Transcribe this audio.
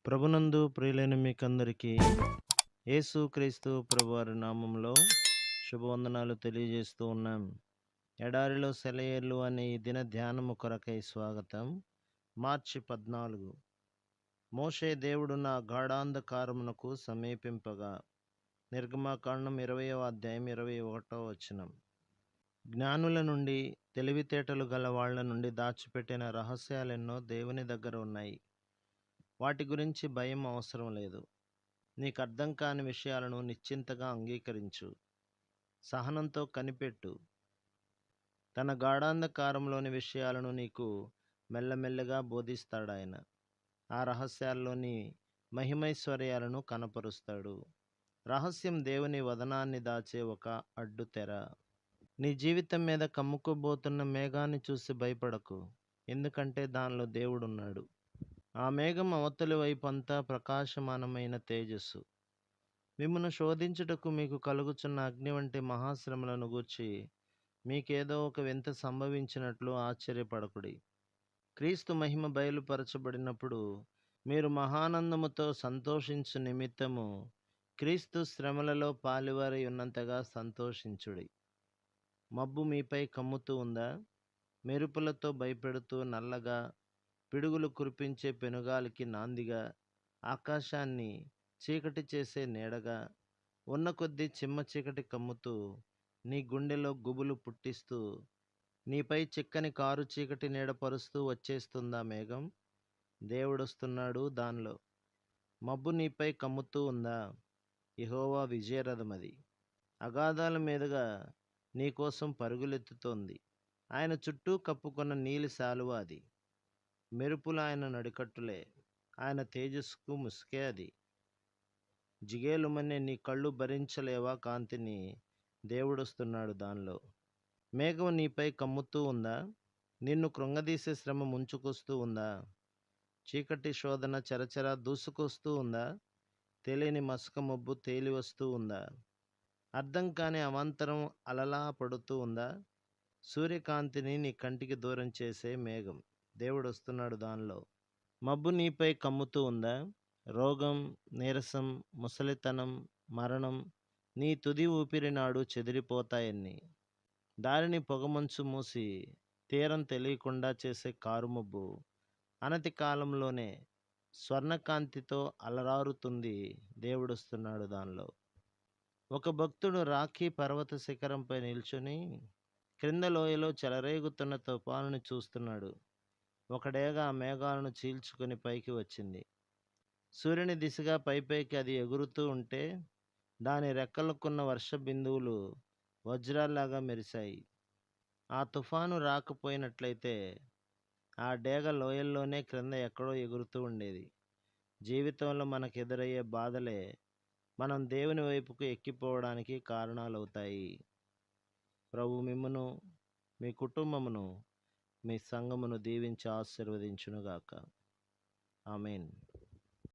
ప్రభునందు ప్రియులైన మీకందరికీ యేసుక్రీస్తు ప్రభువారి నామంలో శుభవందనాలు తెలియజేస్తూ ఉన్నాం. ఎడారిలో సెలయేర్లు అనే ఈ దిన ధ్యానము కొరకై స్వాగతం. మార్చి 14. మోషే దేవుడు నా గాఢాంధకారమునకు సమీపింపగా. నిర్గమాకాండం 20వ అధ్యాయం 21వ వచనం. జ్ఞానుల నుండి, తెలివితేటలు గల వాళ్ళ నుండి దాచిపెట్టిన రహస్యాలెన్నో దేవుని దగ్గర ఉన్నాయి. వాటి గురించి భయం అవసరం లేదు. నీకు అర్థం కాని విషయాలను నిశ్చింతగా అంగీకరించు. సహనంతో కనిపెట్టు. తన గాఢాంధకారంలోని విషయాలను నీకు మెల్లమెల్లగా బోధిస్తాడాయన. ఆ రహస్యాల్లోని మహిమైశ్వర్యాలను కనపరుస్తాడు. రహస్యం దేవుని వదనాన్ని దాచే ఒక అడ్డు తెర. నీ జీవితం మీద కమ్ముకోబోతున్న మేఘాన్ని చూసి భయపడకు, ఎందుకంటే దానిలో దేవుడున్నాడు. ఆ మేఘం అవతలి వైపంతా ప్రకాశమానమైన తేజస్సు. మిమ్మును శోధించుటకు మీకు కలుగుచున్న అగ్ని వంటి మహాశ్రమలను గూర్చి మీకేదో ఒక వింత సంభవించినట్లు ఆశ్చర్యపడకుడి. క్రీస్తు మహిమ బయలుపరచబడినప్పుడు మీరు మహానందముతో సంతోషించు నిమిత్తము క్రీస్తు శ్రమలలో పాలివారై ఉన్నంతగా సంతోషించుడి. మబ్బు మీపై కమ్ముతూ ఉందా? మెరుపులతో భయపెడుతూ నల్లగా, పిడుగులు కురిపించే పెనుగాలికి నాందిగా, ఆకాశాన్ని చీకటి చేసే నీడగా, ఉన్న కొద్దీ చిమ్మ చీకటి కమ్ముతూ, నీ గుండెలో గుబులు పుట్టిస్తూ, నీపై చిక్కని కారు చీకటి నీడపరుస్తూ వచ్చేస్తుందా మేఘం? దేవుడొస్తున్నాడు దానిలో. మబ్బు నీపై కమ్ముతూ ఉందా? యెహోవా విజయరథమది. అగాధాల మీదుగా నీకోసం పరుగులెత్తుతోంది. ఆయన చుట్టూ కప్పుకొన్న నీలి శాలువ అది. మెరుపులు ఆయన నడికట్టులే. ఆయన తేజస్సుకు ముసుకే అది. జిగేలుమనే నీ కళ్ళు భరించలేవా కాంతిని? దేవుడొస్తున్నాడు దానిలో. మేఘం నీపై కమ్ముతూ ఉందా? నిన్ను కృంగదీసే శ్రమ ముంచుకొస్తూ ఉందా? చీకటి శోధన చరచరా దూసుకొస్తూ ఉందా? తెలియని మసక మబ్బు తేలి వస్తూ ఉందా? అర్థం కాని అవాంతరం అలలా పడుతూ ఉందా? సూర్యకాంతిని నీ కంటికి దూరం చేసే మేఘం దేవుడొస్తున్నాడు దానిలో. మబ్బు నీపై కమ్ముతూ ఉందా? రోగం, నీరసం, ముసలితనం, మరణం నీ తుది ఊపిరి నాడు చెదిరిపోతాయన్ని. దారిని పొగమంచు మూసి తీరం తెలియకుండా చేసే కారుమబ్బు అనతి కాలంలోనే స్వర్ణకాంతితో అలరారుతుంది. దేవుడొస్తున్నాడు దానిలో. ఒక భక్తుడు రాఖీ పర్వత శిఖరంపై నిల్చుని క్రింద లోయలో చెలరేగుతున్న తుఫానుని చూస్తున్నాడు. ఒక డేగ ఆ మేఘాలను చీల్చుకొని పైకి వచ్చింది. సూర్యుని దిశగా పైపైకి అది ఎగురుతూ ఉంటే దాని రెక్కలకున్న వర్ష బిందువులు వజ్రాల్లాగా మెరిశాయి. ఆ తుఫాను రాకపోయినట్లయితే ఆ డేగ లోయల్లోనే క్రింద ఎక్కడో ఎగురుతూ ఉండేది. జీవితంలో మనకెదురయ్యే బాధలే మనం దేవుని వైపుకు ఎక్కిపోవడానికి కారణాలవుతాయి. ప్రభు మిమ్మును, మీ కుటుంబమును, మీ సంఘమును దీవించి ఆశీర్వదించునుగాక. ఆమేన్.